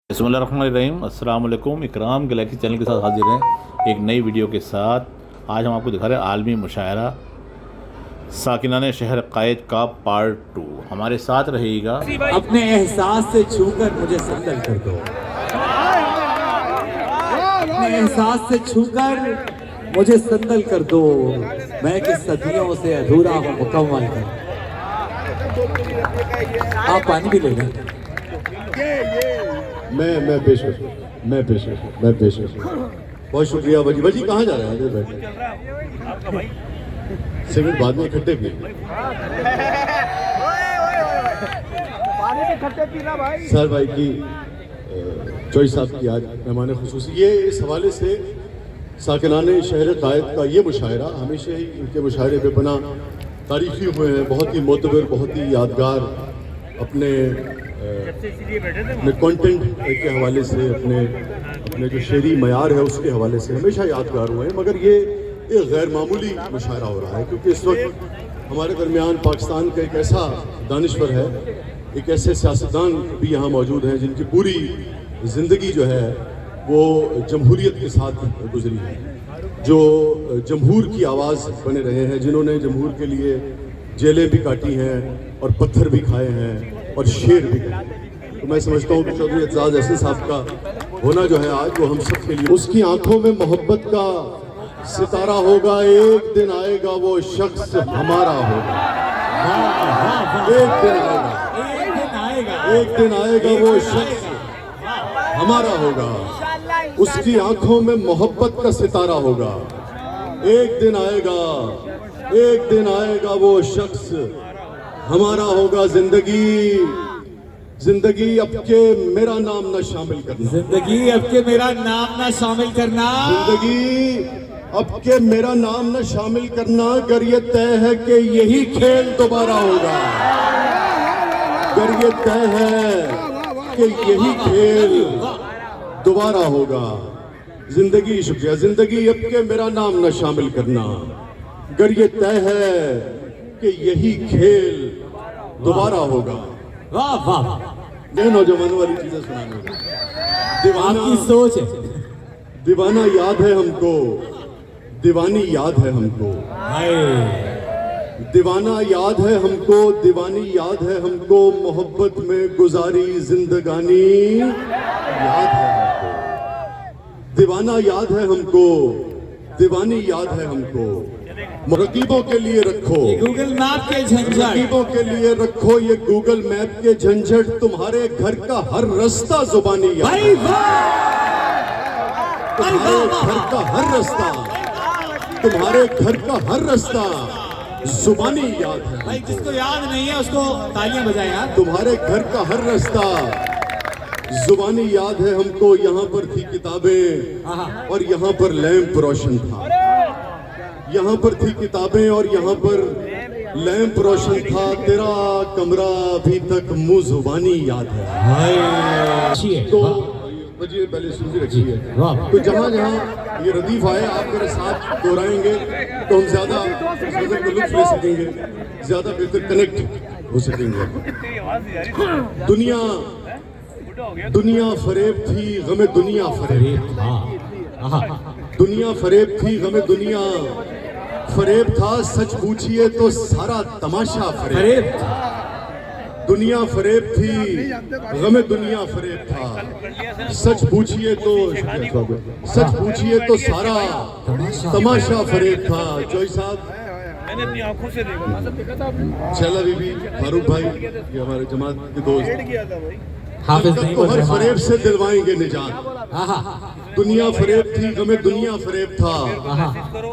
बिस्मिल्लाहिर्रहमानिर्रहीम। अस्सलाम वालेकुम। इकराम गैलेक्सी चैनल के साथ हाजिर हैं एक नई वीडियो के साथ। आज हम आपको दिखा रहे हैं आलमी मुशायरा साकिनाने शहर कायद का पार्ट 2। हमारे साथ रहेगा। अपने एहसास से छूकर मुझे संदल कर दो, अपने एहसास से छूकर मुझे संदल कर दो, मैं कि सदियों से अधूरा हूँ मुकम्मल कर। आप पानी भी ले लें। मैं पेश बहुत शुक्रिया भाजी। भाजी कहाँ जा रहे हैं? आगे बैठे, सिगरेट बाद में इकट्ठे पिए। सर भाई की चॉइस साहब की आज मेहमान खुसूसी। ये इस हवाले से साकिनाने शहर कायद का ये मुशायरा हमेशा ही इनके मुशायरे पे बना तारीफी हुए हैं। बहुत ही मोतबर, बहुत ही यादगार, अपने कंटेंट के हवाले से, अपने जो शेरी मयार है उसके हवाले से हमेशा यादगार हुए हैं। मगर ये एक गैर मामूली मुशायरा हो रहा है क्योंकि इस वक्त हमारे दरमियान पाकिस्तान का एक ऐसा दानिश्वर है, एक ऐसे सियासतदान भी यहाँ मौजूद हैं जिनकी पूरी ज़िंदगी जो है वो जमहूरियत के साथ गुजरी है, जो जमहूर की आवाज़ बने रहे हैं, जिन्होंने जमहूर के लिए जेलें भी काटी हैं और पत्थर भी खाए हैं और शेर भी खाए। तो मैं समझता हूँ कि चौधरी एतजाज़ अहसन साहब का होना जो है आज वो हम सब के लिए, उसकी आंखों में मोहब्बत का सितारा होगा। एक दिन आएगा वो शख्स हमारा होगा। एक दिन आएगा वो शख्स हमारा होगा। उसकी आंखों में मोहब्बत का सितारा होगा। एक दिन आएगा वो शख्स हमारा होगा। जिंदगी अब के मेरा नाम न शामिल करना, जिंदगी अब के मेरा नाम न शामिल करना, जिंदगी अब के मेरा नाम न शामिल करना। अगर ये तय है कि यही खेल दोबारा होगा, अगर ये तय है कि यही खेल दोबारा होगा। जिंदगी, शुक्रिया। जिंदगी अब के मेरा नाम न शामिल करना, अगर ये तय है कि यही खेल दोबारा होगा। वाह वाह, ये नौजवानों वाली चीजें सुनाने को। दीवाना आपकी सोच है। दीवाना याद है हमको, दीवानी याद है हमको, दीवाना याद है हमको, दीवानी याद है हमको। मोहब्बत में गुजारी जिंदगानी याद है हमको। दीवाना याद है हमको, दीवानी याद है हमको। रकीबों के लिए रखो गूगल मैप के झंझट, रकीबों के लिए रखो ये गूगल मैप के झंझट। तुम्हारे घर का हर रास्ता जुबानी याद है। तुम्हारे घर का हर रास्ता, तुम्हारे घर का हर रास्ता जुबानी याद है भाई। जिसको याद नहीं है उसको तालियां बजाएं यार। तुम्हारे घर का हर रास्ता जुबानी याद है हमको। यहाँ पर थी किताबें और यहाँ पर लैंप रोशन था। यहाँ पर थी किताबें और यहाँ पर लैंप रोशन था। तेरा कमरा अभी तक मुँह जुबानी याद है। तो बजिए पहले सुनती रखी है। तो जहाँ जहाँ ये रदीफ आए आप मेरे साथ दोहराएंगे तो हम ज्यादा को लुत्फ ले सकेंगे, ज्यादा बेहतर कनेक्ट हो सकेंगे। दुनिया फरेब थी, गमे दुनिया फरेब था। दुनिया फरेब थी, गमे दुनिया फरेब था। सच पूछिए तो सारा तमाशा फरेब था। दुनिया फरेब थी, गमे दुनिया फरेब था। सच पूछिए तो सारा तमाशा फरेब था। जोई साहब, मैंने अपनी आंखों से देखा। शैला बीबी, फारूक भाई, ये हमारे जमात के दोस्त किया था भाई। हाफिज नहीं तो हर फरेब से दिलवाएंगे निजात। दुनिया फरेब थी, गमे दुनिया फरेब था।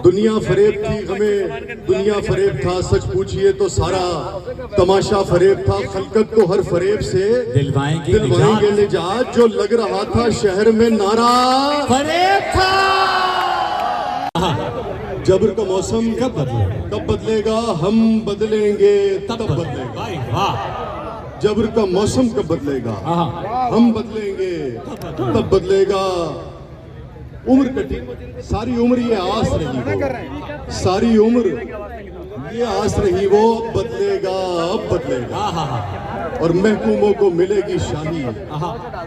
दुनिया फरेब थी, गमे दुनिया फरेब था। सच पूछिए तो सारा तमाशा फरेब था। खलकत को हर फरेब से दिलवाएंगे निजात। जो लग रहा था शहर में नारा फरेब था। जबर का मौसम कब बदलेगा, हम बदलेंगे तब बदलेगा। जबर का मौसम कब बदलेगा, हम बदलेंगे तब बदलेगा। उम्र कटी, सारी उम्र ये आस रही हो, सारी उम्र ये आस नहीं वो अब बदलेगा, अब बदलेगा। और महकूमों को मिलेगी शाही,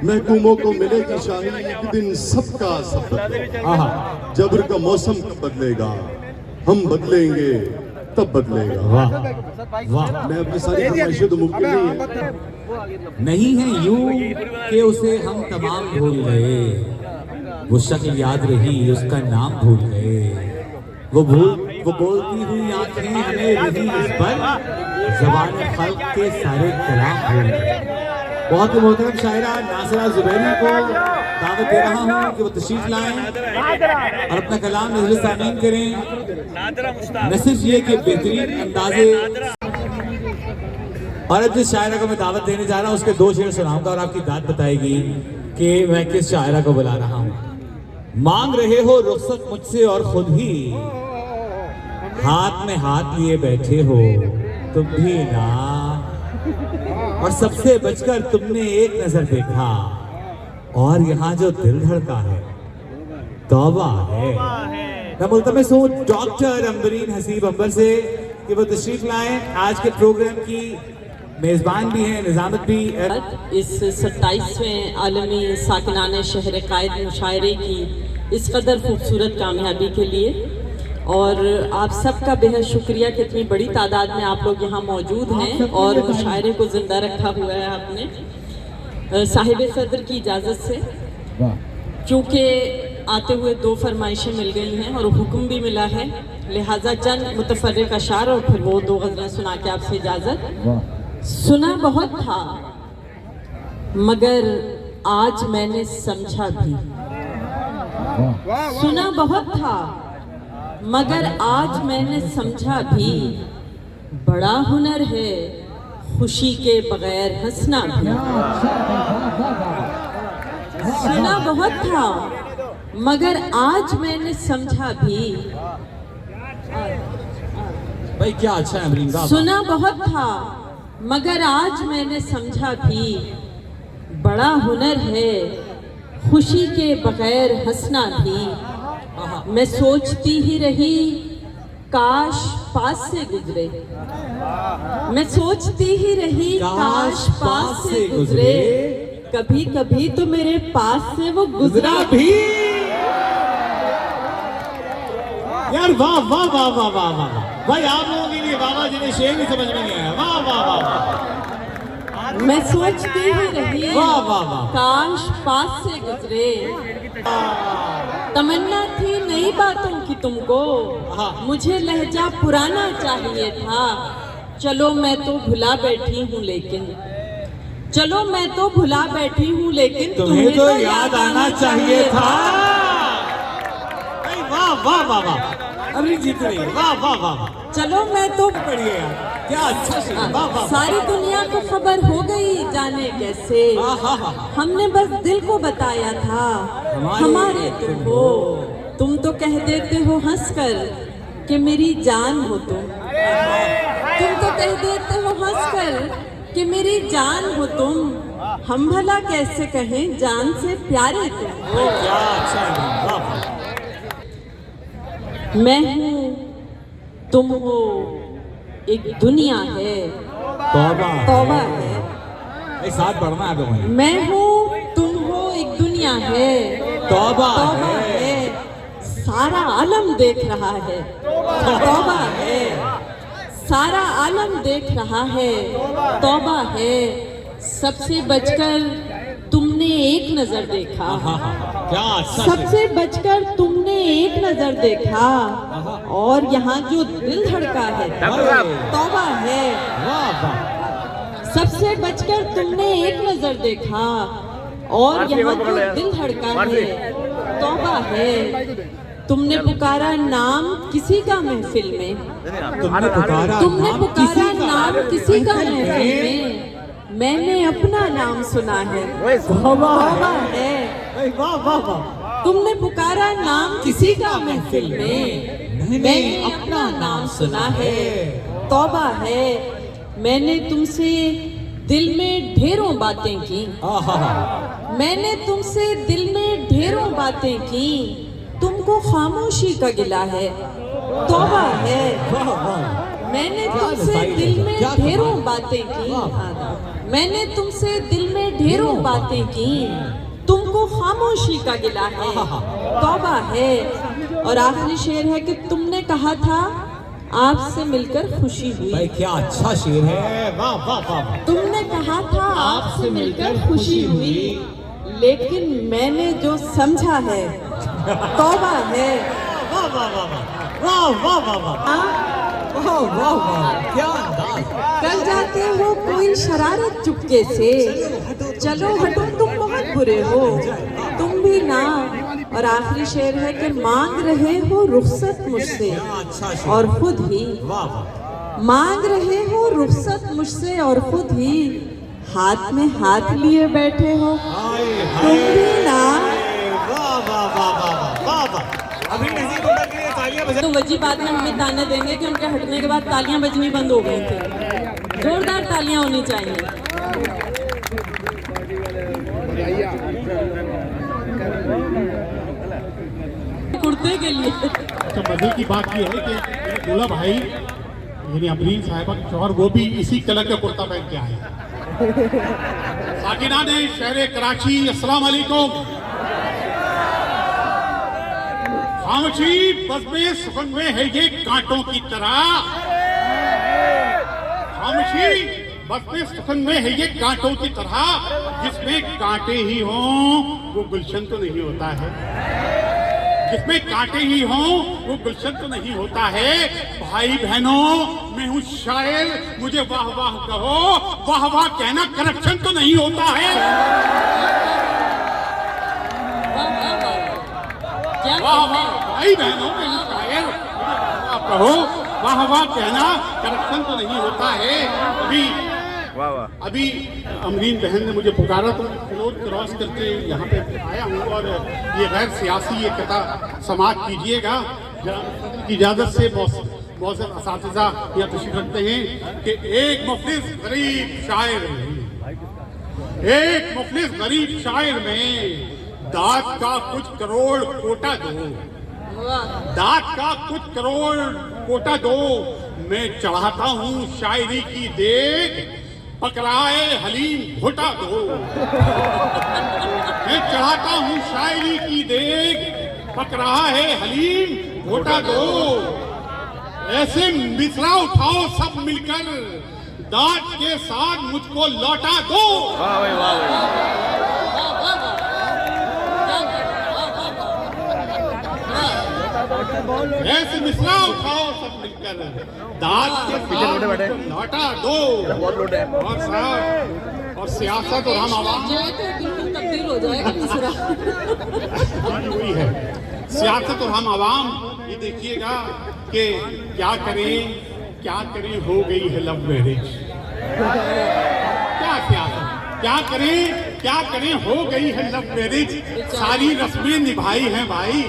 महकूमों को मिलेगी शाही, एक दिन सबका सब बदलेगा। जबर का मौसम कब बदलेगा, हम बदलेंगे तब बदलेगा। वाह वाह। मैं अपनी सारी फरमाइशें तो मुमकिन नहीं है, नहीं है यूं कि उसे हम तमाम भूल गए, वो शक्ल याद रही उसका नाम भूल गए, वो बोलती हुई आंखें हमें रही इस पर, ज़बान खल्क के सारे कलाम भूल गए। बहुत ही मोहतरम शायरा नासिरा जुबैरी को दावत दे रहा हूँ कि वो तशरीफ लाएं और अपना कलाम नज़र सामीन करें। मैसेज ये कि बेहतरीन अंदाजे। और अब जिस शायरा को मैं दावत देने जा रहा हूँ उसके 2 शेर सुनाऊंगा और आपकी दाद बताएगी कि मैं किस शायरा को बुला रहा हूँ। मांग रहे हो रुखसत मुझसे और खुद ही हाथ में हाथ लिए बैठे हो तुम भी ना, और सबसे बचकर तुमने एक नजर देखा और यहाँ जो दिल धड़का है तौबा है। मैं मुल्तमिस हूँ डॉक्टर अंबरीन हसीब अंबर से कि वो तशरीफ लाएं। आज के प्रोग्राम की मेजबान भी हैं, निजामत भी। इस 27वें आलमी साकिनाने शहर कायद मुशायरे की इस कदर खूबसूरत कामयाबी के लिए और आप सबका बेहद शुक्रिया कि इतनी बड़ी तादाद में आप लोग यहाँ मौजूद हैं और मुशायरे को ज़िंदा रखा हुआ है आपने। साहिब सदर की इजाज़त से, चूँकि आते हुए 2 फरमाइशें मिल गई हैं और हुक्म भी मिला है, लिहाजा चंद मुतफर्रिक अशार और फिर वो 2 गज़लें सुना के आपसे इजाज़त। सुना बहुत था मगर आज मैंने समझा भी, सुना बहुत था मगर आज मैंने समझा भी, बड़ा हुनर है खुशी के बगैर हंसना भी। सुना बहुत था मगर आज मैंने समझा भी, भाई क्या अच्छा है अमरीन साहब। सुना बहुत था मगर आज मैंने समझा भी, बड़ा हुनर है खुशी के बगैर हंसना भी। मैं सोचती ही रही काश पास से गुजरे, मैं सोचती ही रही काश पास से गुजरे, कभी कभी तो मेरे पास से वो गुजरा भी। यार वाह वाह वाह वाह वाह वाह भाई, आप लोगों के लिए बाबा जी ने शेर भी समझ में नहीं आया। वाह वाह वाह। मैं सोचती ही रही वाह वाह वाह। काश पास से गुजरे, तमन्ना थी नई बातों की तुमको, मुझे लहजा पुराना चाहिए था। चलो मैं तो भुला बैठी हूँ लेकिन, चलो मैं तो भुला बैठी हूँ लेकिन तुम्हें तो याद आना चाहिए था। वाह वाह वाह वाह, अभी जीत रही है। वाह वाह वाह। चलो मैं तो बढ़िए यार, क्या अच्छा शेर। वाह वाह। सारी दुनिया को खबर हो गई जाने कैसे, हमने बस दिल को बताया था हमारे तुम हो। तुम तो कह देते हो हंसकर कि मेरी जान हो तुम, तुम तो कह देते हो हंसकर कि मेरी जान हो तुम, हम भला कैसे कहें जान से प्यारे तुम हो। क्या अच्छा है। वाह। मैं हूँ तुम हो एक दुनिया है तौबा तौबा है। भाई साथ बढ़ना है तुम्हें। मैं हूँ तुम हो एक दुनिया है तौबा है, सारा आलम देख रहा है तौबा है, सारा आलम देख रहा है तौबा है। सबसे बचकर तुमने एक नजर देखा, क्या अच्छा। सबसे बचकर तुमने एक नजर देखा और यहाँ जो दिल धड़का है तौबा है। सबसे बचकर तुमने एक नजर देखा और यहाँ जो दिल धड़का है तौबा है। तुमने पुकारा नाम किसी का महफिल में, तुमने पुकारा नाम किसी का महफिल में, मैंने अपना नाम सुना है तौबा है। वाह वाह वाह। तुमने पुकारा नाम किसी का महफिल में, मैंने अपना नाम सुना है तौबा है। मैंने तुमसे दिल में ढेरों बातें की, मैंने तुमसे दिल में ढेरों बातें की, तुमको खामोशी का गिला है तौबा है। मैंने तुमसे दिल में क्या ढेरों कमाल। बातें की। वाह। मैंने तुमसे दिल में ढेरों बातें की, तुमको खामोशी का गिला है, तौबा है। और आखिरी शेर है कि तुमने कहा था आपसे मिलकर खुशी भाई हुई। क्या अच्छा शेर है, वाह वाह वाह वाह। तुमने कहा था आपसे मिलकर खुशी हुई, लेकिन मैंने जो समझा है तौबा है। वाह वाह वाह वाह वाह वाह वाह वाह वाह वाह, क्या अंदाज। कर जाते हो कोई शरारत चुपके से, चलो हटो तुम बहुत बुरे हो, तुम भी ना। और आखिरी शेर है कि मांग रहे हो रुखसत मुझसे अच्छा शेर। और खुद ही वाह वाह। मांग रहे हो रुखसत मुझसे और खुद ही हाथ में हाथ लिए बैठे हो, हाय तुम भी ना। वाह वाह वाह वाह वाह वाह। अभी नहीं बोला कि ये तालियां बजा। तो वजी बाद में हमें ताने देंगे कि उनके हटने के बाद तालियां बजनी बंद हो गई थी। जोरदार तालियां होनी चाहिए। कुर्ते के लिए तो मजे की बात यह है कि मेरे दूल्हा भाई यानी अमरीन साहिबा के शौहर वो भी इसी कलर का कुर्ता पहन के आए हैं। साकिना ने शहर कराची, अस्सलाम वालेकुम। खामोशी बस में सुखन में है ये कांटों की तरह। खामोशी बस में सुखन में है ये कांटों की तरह, जिसमें कांटे ही हों वो गुलशन तो नहीं होता है। जिसमें कांटे ही हों वो गुलशन तो नहीं होता है। भाई बहनों, मैं हूँ शायर, मुझे वाह वाह कहो, वाह वाह कहना करप्शन तो नहीं होता है। क्या वाह वाह भाई बहनों, मैं हूँ शायर, मुझे वाह वाह कहो, वाह वाह कहना करप्शन तो नहीं होता है। अभी अमरीन बहन ने मुझे पुकारा तो फ्लोर क्रॉस करके यहाँ पे आया हूँ और ये गैर सियासी ये कथा समाप्त कीजिएगा। की इजाज़त से बहुत असातिज़ा यहाँ तशरीफ़ रखते हैं कि एक मुफलिस गरीब शायर में दाद का कुछ करोड़ कोटा दो, दाद का कुछ करोड़ कोटा दो। मैं चढ़ाता हूँ शायरी की देग, पकड़ाए हलीम घोटा दो। मैं चढ़ाता हूँ शायरी की देग, पकड़ा है हलीम घोटा दो। ऐसे मिसरा उठाओ सब मिलकर, दाद के साथ मुझको लौटा दो। ऐसे मिसरा उठाओ सब मिलकर, दाद के साथ मुझको लौटा दो। और साहब और सियासत और हम आवाम बिल्कुल तब्दील हो जाएगा मिसरा। हुई है सियासत और हम आवाम। ये देखिएगा कि क्या करें हो गई है लव मैरिज। क्या सियासत, क्या करें हो गई है लव मैरिज। सारी रस्में निभाई हैं भाई।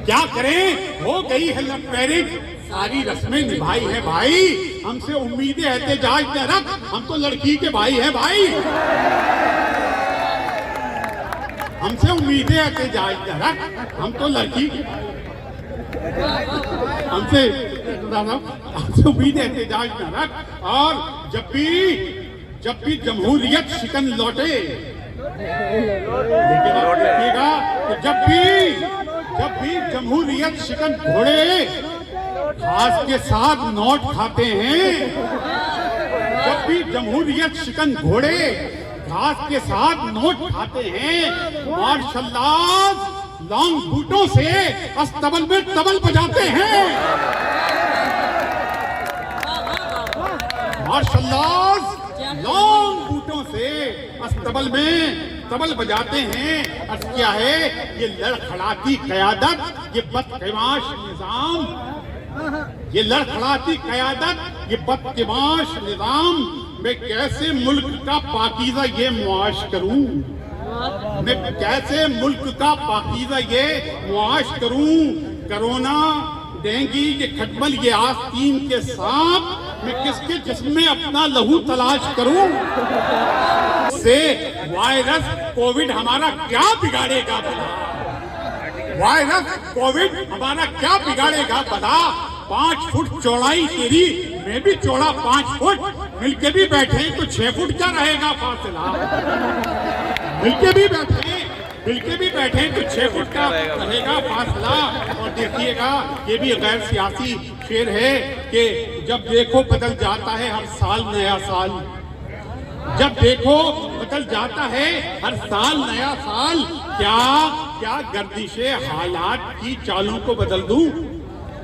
क्या करें हो गई है लव मैरिज, सारी रस्में निभाई है भाई। हमसे उम्मीदें एहतजाज न रख, हम तो लड़की के भाई हैं भाई। हमसे उम्मीदें एहतजाज न रख, हम तो लड़की हमसे उम्मीदें एहतजाज न रख। और जब भी जमहूरियत शिकन लौटे, लेकिन आप देखिएगा तो जब भी जमहूरियत शिकन घोड़े घास के साथ नोट खाते हैं। जब भी जमहूरियत शिकन घोड़े घास के साथ नोट खाते हैं, मार्शल्लाह लॉन्ग बूटों से अस्तबल में तबल बजाते हैं। मार्शल्लाह लॉन्ग बूटों से अस्तबल में तबल बजाते हैं। अर्थ क्या है, ये लड़खड़ाती क़यादत, ये बदकिमाश निजाम, ये लड़खड़ाती क़यादत, ये बदकिमाश निजाम। मैं कैसे मुल्क का पाकीज़ा ये मुआश करूं, मैं कैसे मुल्क का पाकीज़ा ये मुआश करूं। कोरोना, डेंगू, ये खटमल, ये आस्तीन के सांप, मैं किसके जिस्म में अपना लहू तलाश करूं। से वायरस कोविड हमारा क्या बिगाड़ेगा भला, वायरस कोविड हमारा क्या बिगाड़ेगा भला। 5 फुट चौड़ाई तेरी, मैं भी चौड़ा 5 फुट, मिलके भी बैठे तो 6 फुट क्या रहेगा फासला। मिलके भी बैठे तो 6 फुट का रहेगा फासला। और देखिएगा ये भी गैर सियासी शेर है कि जब देखो बदल जाता है हर साल नया साल, जब देखो बदल जाता है हर साल नया साल, क्या गर्दिशे हालात की चालों को बदल दूं,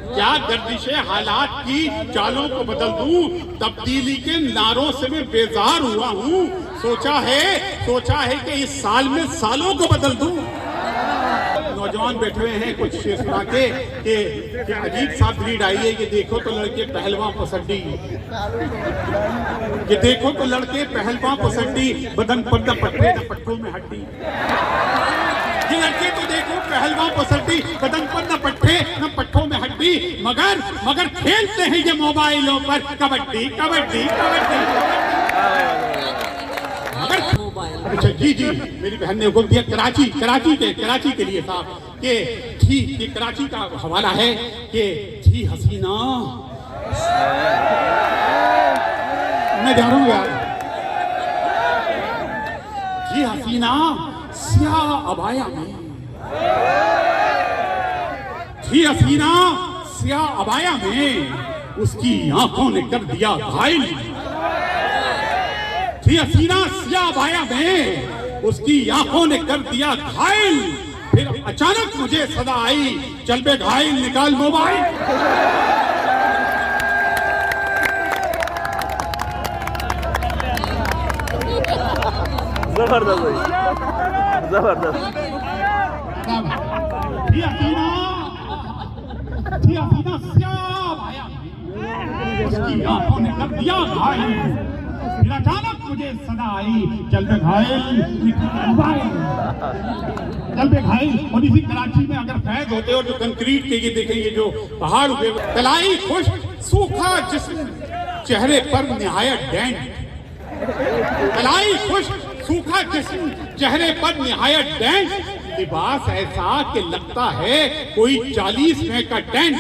क्या गर्दिशे हालात की चालों को बदल दूं, तब्दीली के नारों से मैं बेजार हुआ हूं, सोचा है कि इस साल में सालों को बदल दूं। नौजवान बैठे हुए हैं कुछ शेर सुना के कि अजीब सा ब्रीड आई है, ये देखो तो लड़के पहलवान पसंदी, ये देखो तो लड़के पहलवान पसंदी, बदन पर न पट्टे न पट्टों में हड्डी। ये लड़के तो देखो पहलवान पसंदी, बदन पर न पट्टे न पट्टों में हड्डी, मगर खेलते हैं ये मोबाइलों पर कबड्डी कबड्डी कबड्डी। अच्छा जी मेरी बहन ने हुक्म दिया कराची के लिए था कि ये कराची का हवाला है कि थी हसीना, मैं जा रहा हूँ यार, थी हसीना स्याह अबाया में, थी हसीना स्याह अबाया में, उसकी आंखों ने कर दिया घायल, थी हसीना स्याह अबाया में, उसकी आंखों ने कर दिया घायल, फिर अचानक मुझे सदा आई, चल बे घायल निकाल मोबाइल। जबरदस्त थी हसीना स्याह अबाया में, उसकी आंखों ने कर दिया घायल, फिर अचानक मुझे सदा आई, चल बे घायल निकाल मोबाइल, चल बे घायल। और इसी कराची में अगर फैज होते और जो कंक्रीट के ये देखेंगे जो पहाड़ हुए, तलाई खुश्क सूखा जिस्म चेहरे पर निहायत डेंट, तलाई खुश्क सूखा जिस्म चेहरे पर निहायत डेंट, लिबास ऐसा कि लगता है कोई 40 में का टेंट,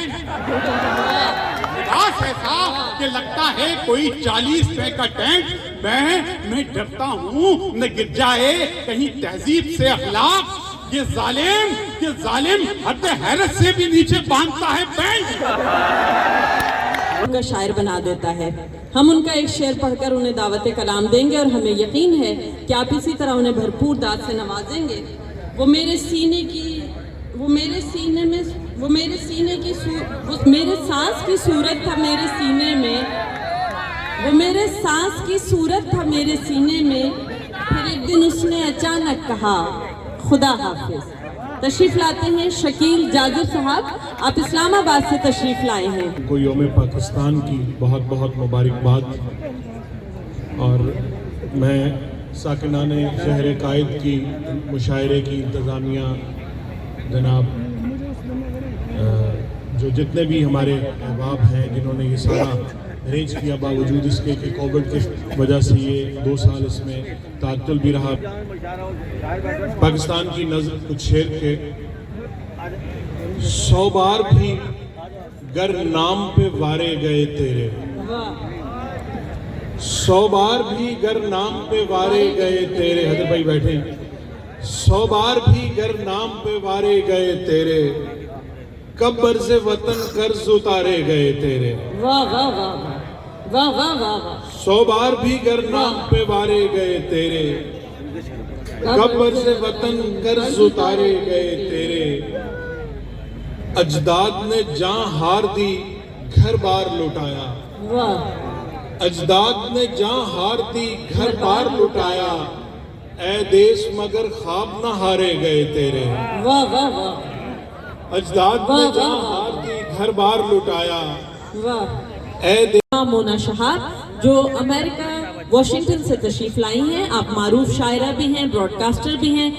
लिबास ऐसा कि लगता है कोई 40 में का टेंट, मैं डरता हूँ न गिर जाए कहीं तहजीब से अखलाक, ये जालिम हद हैरत से भी नीचे बांधता है पैंट। उनका शायर बना देता है। हम उनका एक शेर पढ़कर उन्हें दावत कलाम देंगे और हमें यकीन है कि आप इसी तरह उन्हें भरपूर दाद से नवाजेंगे। वो मेरे सीने सांस की सूरत था मेरे सीने में, वो मेरे सांस की सूरत था मेरे सीने में, फिर एक दिन उसने अचानक कहा खुदा हाफिज। तशरीफ लाते हैं शकील जाजिर साहब, आप इस्लामाबाद से तशरीफ लाए हैं। को यौम पाकिस्तान की बहुत बहुत मुबारकबाद। और मैं साकिनाने शहर कायद की मुशायरे की इंतज़ामिया जनाब जो जितने भी हमारे अहबाब हैं जिन्होंने ये सारा अरेंज किया, बावजूद इसके कि कोविड की वजह से ये 2 साल इसमें तात्तुल भी रहा। पाकिस्तान की नज़र कुछ शेर के 100 बार भी गर नाम पे वारे गए तेरे, 100 बार भी गर नाम पे वारे गए तेरे, हजर भाई बैठे, 100 बार भी गर नाम पे वारे गए तेरे, कब बर्ज़े वतन कर्ज उतारे गए तेरे। वाह वाह वाह वाह वाह वाह वाह। 100 बार भी गर नाम पे वारे गए तेरे, कब बर्ज़े वतन कर्ज उतारे गए तेरे, अजदाद ने जान हार दी घर बार लुटाया, अजदाद ने जान हार दी घर बार लुटाया, ऐ देश मगर ख्वाब न हारे गए तेरे। वाह वाह वाह। अजदाद ने जान हार दी घर बार लुटाया, ऐ मोना शहाब जो अमेरिका वॉशिंगटन से तशरीफ लाई हैं, आप मारूफ शायरा भी हैं, ब्रॉडकास्टर भी हैं।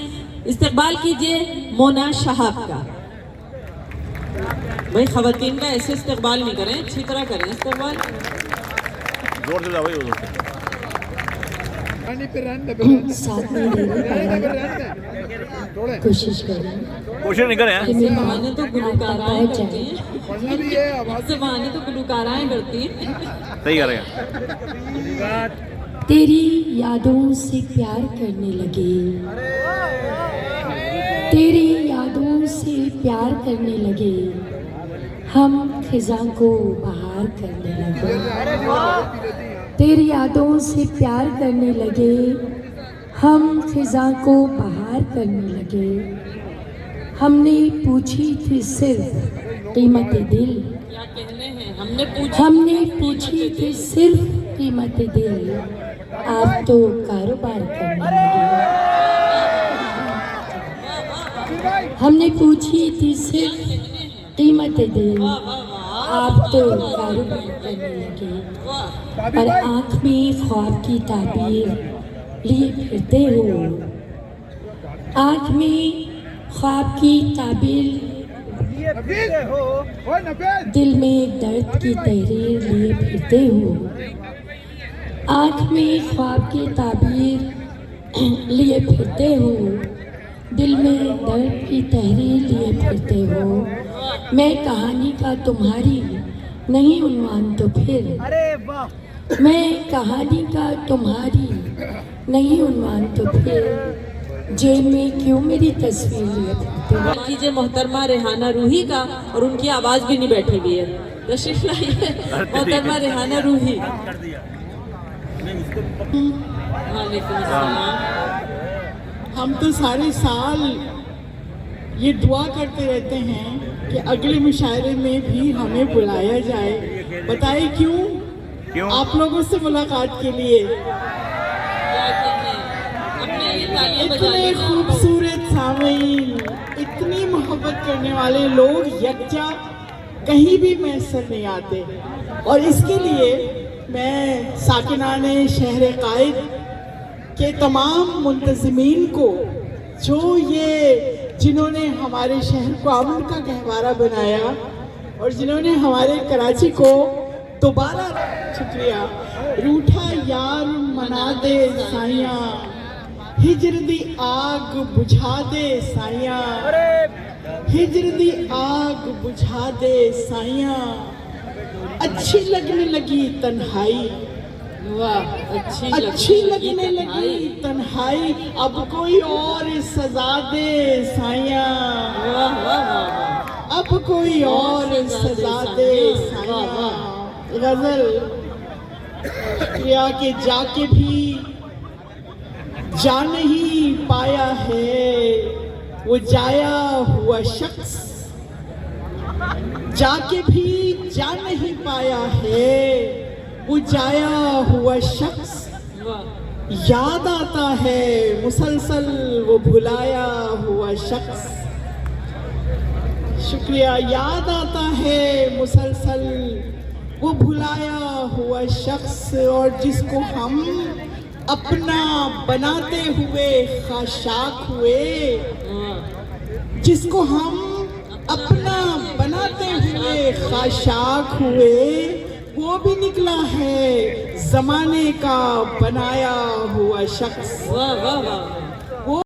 इस्तकबाल कीजिए मोना शहाब का। भाई खवातीन का ऐसे इस्तकबाल नहीं करें, अच्छी तरह करें इस्तकबाल। जोर से भाई साथ में कोशिश करें। कोशिश नहीं करें इस बहाने तो गुलकाराएं करती हैं, इस बहाने तो गुलकाराएं करती हैं। सही करेगा। तेरी यादों से प्यार करने लगे, तेरी यादों से प्यार करने लगे, हम खिज़ां को बहार करने लगे। तेरी यादों से प्यार करने लगे, हम खिज़ां को बहार करने लगे। हमने पूछी थी सिर्फ कीमत दिल, क्या कहने हैं, हमने पूछी थी सिर्फ कीमत दिल, आप तो कारोबार करने लगे। हमने पूछी थी सिर्फ कीमत दिल, आप तो कारोबार करने लगे। और आँख में ख्वाब की ताबीर लिए फिरते हो, आँख में ख्वाब की ताबीर, दिल में दर्द की तहरीर लिए फिरते हो। आँख में ख्वाब की ताबीर लिए फिरते हो, दिल में दर्द की तहरीर लिए फिरते हो। मैं कहानी का तुम्हारी नहीं उन्वान तो फिर, मैं कहानी का तुम्हारी नहीं उन्वान तो फिर, जेब में क्यों मेरी तस्वीर लिए फिरते हो। कीजिए मोहतरमा रेहाना रूही का, और उनकी आवाज़ भी नहीं बैठी हुई है। तशरीफ लाइए मोहतरमा रेहाना रूही। वालेकुम अस्सलाम। हम तो सारे साल ये दुआ करते रहते हैं कि अगले मुशायरे में भी हमें बुलाया जाए। बताइए क्यों? आप लोगों से मुलाकात के लिए। इतने खूबसूरत सामीन, इतनी मोहब्बत करने वाले लोग यकजा कहीं भी मैसर नहीं आते। और इसके लिए मैं साकिनाने शहर कायद के तमाम मुंतज़मीन को, जिन्होंने हमारे शहर को अमन का गहवारा बनाया और जिन्होंने हमारे कराची को दोबारा, शुक्रिया। रूठा यार मना दे साइयां, हिजर दी आग बुझा दे साइयां, हिजर दी आग बुझा दे साइयां, अच्छी लगने लगी तन्हाई, वाह, अच्छी लगने लगी तन्हाई, अब कोई और सजा दे साइयां, अब कोई और सजा दे साइयां। गजल प्रिया के जाके भी जा नहीं पाया है वो जाया हुआ शख्स, जाके भी जा नहीं पाया है वो जाया हुआ शख्स, याद आता है मुसलसल वो भुलाया हुआ शख्स। शुक्रिया। याद आता है मुसलसल वो भुलाया हुआ शख्स, और जिसको हम अपना बनाते हुए खाशाक हुए, जिसको हम अपना बनाते हुए खाशाक हुए, वो भी निकला है जमाने का बनाया हुआ शख्स। वाह वाह वाह।